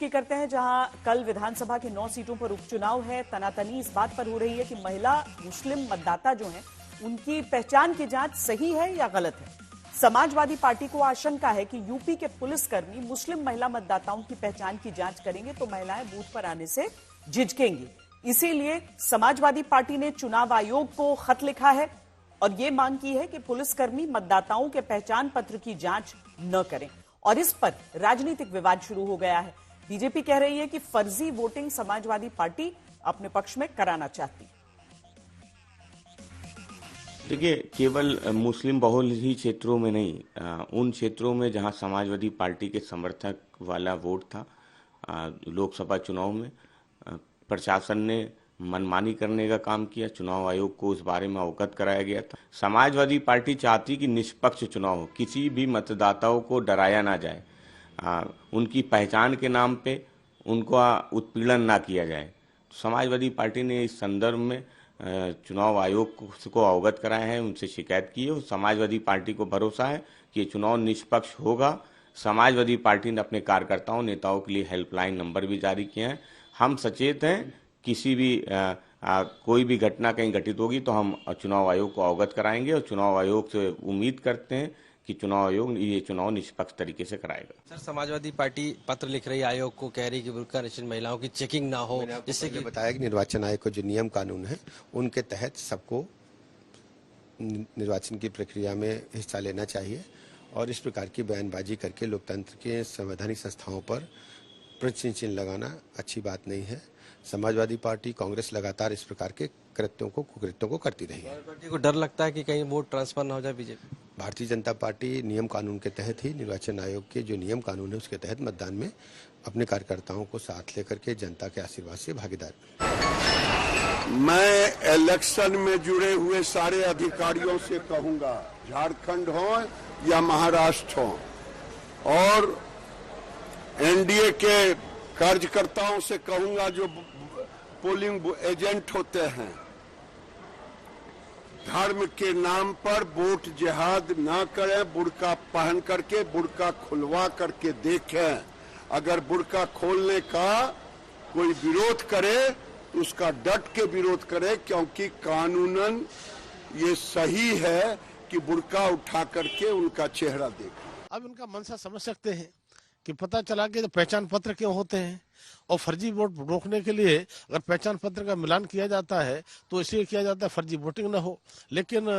की करते हैं, जहां कल विधानसभा की 9 सीटों पर उपचुनाव है। तनातनी इस बात पर हो रही है कि महिला मुस्लिम मतदाता जो हैं, उनकी पहचान की जांच सही है या गलत है। समाजवादी पार्टी को आशंका है कि यूपी के पुलिसकर्मी मुस्लिम महिला मतदाताओं की पहचान की जांच करेंगे तो महिलाएं बूथ पर आने से झिझकेंगी। इसीलिए समाजवादी पार्टी ने चुनाव आयोग को खत लिखा है और यह मांग की है कि पुलिसकर्मी मतदाताओं के पहचान पत्र की जांच न करें। और इस पर राजनीतिक विवाद शुरू हो गया है। बीजेपी कह रही है कि फर्जी वोटिंग समाजवादी पार्टी अपने पक्ष में कराना चाहती। देखिए, केवल मुस्लिम बहुल ही क्षेत्रों में नहीं, उन क्षेत्रों में जहां समाजवादी पार्टी के समर्थक वाला वोट था, लोकसभा चुनाव में प्रशासन ने मनमानी करने का काम किया। चुनाव आयोग को उस बारे में अवगत कराया गया था। समाजवादी पार्टी चाहती कि निष्पक्ष चुनाव हो, किसी भी मतदाताओं को डराया ना जाए, उनकी पहचान के नाम पे उनका उत्पीड़न ना किया जाए। समाजवादी पार्टी ने इस संदर्भ में चुनाव आयोग को अवगत कराया है, उनसे शिकायत की है। समाजवादी पार्टी को भरोसा है कि ये चुनाव निष्पक्ष होगा। समाजवादी पार्टी ने अपने कार्यकर्ताओं नेताओं के लिए हेल्पलाइन नंबर भी जारी किए हैं। हम सचेत हैं, किसी भी कोई भी घटना कहीं घटित होगी तो हम चुनाव आयोग को अवगत कराएंगे और चुनाव आयोग से उम्मीद करते हैं कि चुनाव आयोग ये चुनाव निष्पक्ष तरीके से कराएगा। सर, समाजवादी पार्टी पत्र लिख रही है आयोग को, कह रही कि बुर्का नशीन महिलाओं की चेकिंग ना हो, जिससे कि बताया कि निर्वाचन आयोग को जो नियम कानून है उनके तहत सबको निर्वाचन की प्रक्रिया में हिस्सा लेना चाहिए और इस प्रकार की बयानबाजी करके लोकतंत्र के संवैधानिक संस्थाओं पर प्रश्न चिन्ह लगाना अच्छी बात नहीं है। समाजवादी पार्टी, कांग्रेस लगातार इस प्रकार के कुकृत्यों को करती रही है। पार्टी को डर लगता है कि कहीं वोट ट्रांसफर ना हो जाए बीजेपी। भारतीय जनता पार्टी नियम कानून के तहत ही, निर्वाचन आयोग के जो नियम कानून है उसके तहत मतदान में अपने कार्यकर्ताओं को साथ लेकर के जनता के आशीर्वाद से भागीदार। मैं इलेक्शन में जुड़े हुए सारे अधिकारियों से कहूंगा, झारखंड हो या महाराष्ट्र हो, और एनडीए के कार्यकर्ताओं से कहूंगा जो पोलिंग एजेंट होते हैं, धर्म के नाम पर वोट जिहाद ना करें। बुर्का पहन करके, बुर्का खुलवा करके देखें। अगर बुर्का खोलने का कोई विरोध करे तो उसका डट के विरोध करे, क्योंकि कानूनन ये सही है कि बुर्का उठा करके उनका चेहरा देखें। अब उनका मनसा समझ सकते हैं कि पता चला कि पहचान पत्र क्यों होते हैं और फर्जी वोट रोकने के लिए अगर पहचान पत्र का मिलान किया जाता है तो इसलिए किया जाता है फर्जी वोटिंग न हो। लेकिन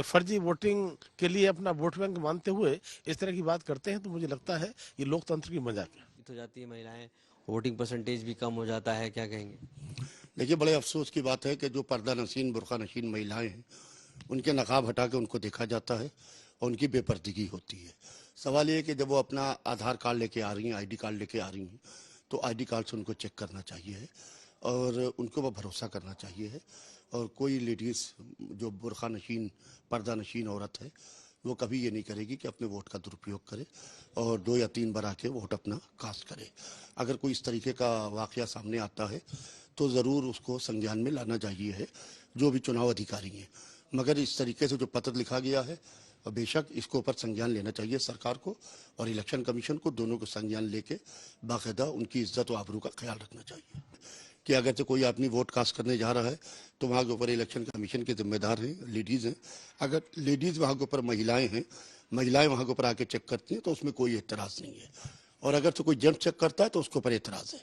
फर्जी वोटिंग के लिए अपना वोट बैंक मानते हुए इस तरह की बात करते हैं तो मुझे लगता है ये लोकतंत्र की मजाक है। तो जाती है महिलाएं, वोटिंग परसेंटेज भी कम हो जाता है, क्या कहेंगे? देखिए, बड़े अफसोस की बात है कि जो पर्दा नशीन, बुर्का नशीन महिलाएं हैं, उनके नकाब हटा के उनको देखा जाता है और उनकी बेपर्दगी होती है। सवाल ये है कि जब वो अपना आधार कार्ड लेके आ रही हैं, आईडी कार्ड लेके आ रही हैं, तो आईडी कार्ड से उनको चेक करना चाहिए और उनको वो भरोसा करना चाहिए। और कोई लेडीज़ जो बुर्का नशीन, पर्दा नशीन औरत है, वो कभी ये नहीं करेगी कि अपने वोट का दुरुपयोग करे और 2 या 3 बार आके वोट अपना कास्ट करे। अगर कोई इस तरीके का वाकया सामने आता है तो ज़रूर उसको संज्ञान में लाना चाहिए है जो भी चुनाव अधिकारी हैं। मगर इस तरीके से जो पत्र लिखा गया है, बेशक इसको ऊपर संज्ञान लेना चाहिए सरकार को और इलेक्शन कमीशन को, दोनों को संज्ञान लेके बाकायदा उनकी इज्जत और आबरू का ख्याल रखना चाहिए कि अगर से कोई आदमी वोट कास्ट करने जा रहा है तो वहाँ के ऊपर इलेक्शन कमीशन के जिम्मेदार हैं, लेडीज़ हैं। अगर लेडीज़ वहाँ के ऊपर महिलाएं हैं, महिलाएं वहाँ के ऊपर आके चेक करती हैं तो उसमें कोई एतराज़ नहीं है, और अगर से कोई जेंट्स चेक करता है तो उसके ऊपर एतराज़ है।